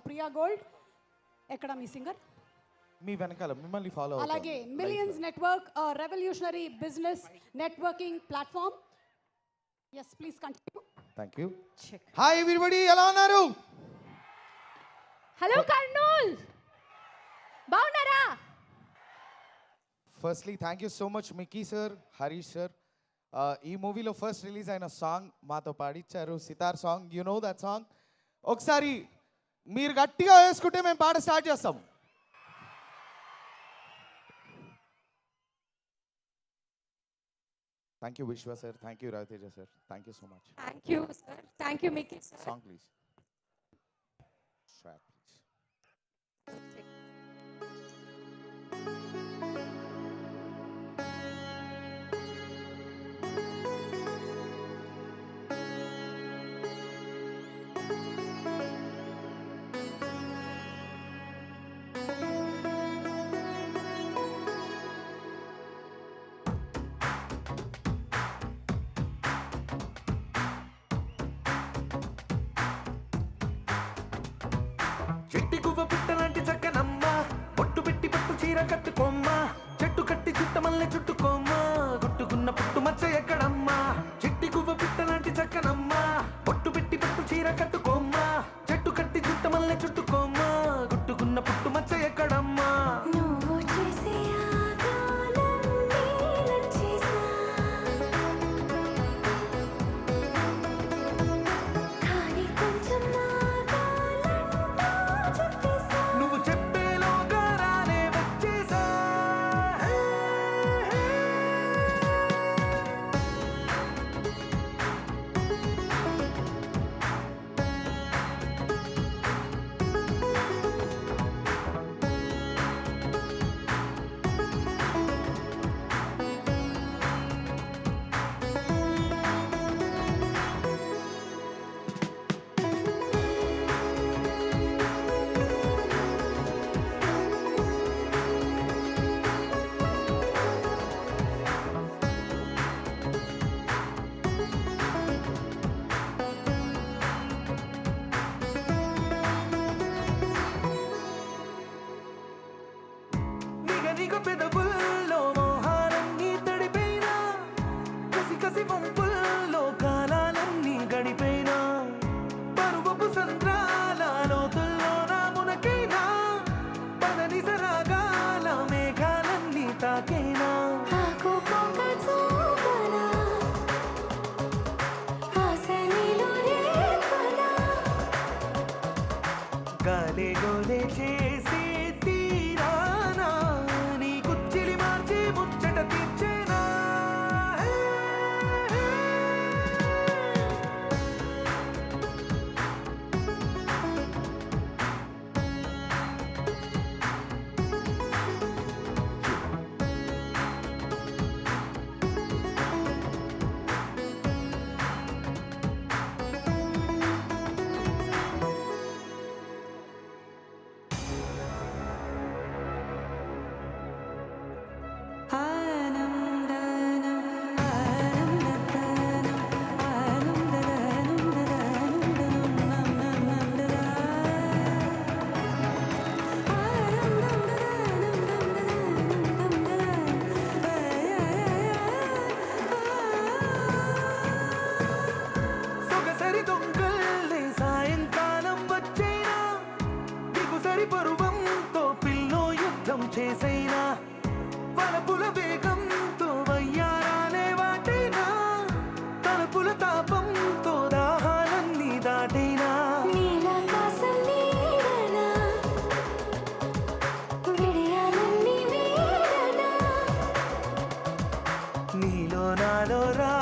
Priya gold ఎక్కడ మీ singer మీ వెనకాల మిమ్మల్ని ఫాలో అలాగే millions network revolutionary business networking platform yes please continue thank you check hi everybody ఎలా ఉన్నారు హలో కర్నూల్ బాగున్నారా firstly thank you so much Mickey sir Harish sir ఈ మూవీలో ఫస్ట్ రిలీజ్ అయిన సాంగ్ మాతో పాడిచ్చారు Sitar song you know that song ఒకసారి మీరు గట్టిగా వేసుకుంటే మేము పాట స్టార్ట్ చేస్తాం thank you Vishwa sir thank you Ravi Teja sir thank you so much thank you sir thank you Mickey sir song please track please Chetty గువ్వ పిట్టలాంటి చక్కనమ్మ పొట్టు పెట్టి పట్టు చీర కట్టుకోమ్మ చెట్టు కట్టి చుట్టమల్లె చుట్టుకోమ్మ గుట్టుకున్న పుట్టు మచ్చ ఎక్కడమ్మా చెట్టి గువ్వ పిట్టలాంటి చక్కనమ్మ పొట్టు పెట్టి పట్టు చీర కట్టుకోమ్మ చెట్టు కట్టి చుట్టమల్లె చుట్టుకోమ్మ గుట్టుకున్న పుట్టు మచ్చ ఎక్కడమ్మా నువ్వు చెప్పేలోగా రానే వచ్చేసా నిగ పెదవుల్లో మోహాలన్నీ తడిపోయినా కసి కసి వంపుల్లో కాలాలన్నీ గడిపోయినా పరువపు సంద్రాల లోతుల్లో నా మునకైనా పదని సరాగాల మేఘాలన్నీ తాకేనా గాలే గోలే చేసే తీరానా నీ కుచ్చిలి మార్చి ముచ్చట తీర్చేనా సొగసరి దొంగల్లే సాయంకాలం వచ్చేనా దిగుసరి పరువంతో పిల్లో యుద్ధం చేసైనా వలపుల వేగంతో వయ్యారాలే వాటైనా తలుపుల తాపంతో దాహాలన్నీ దాటైనా నీలో నాలో రా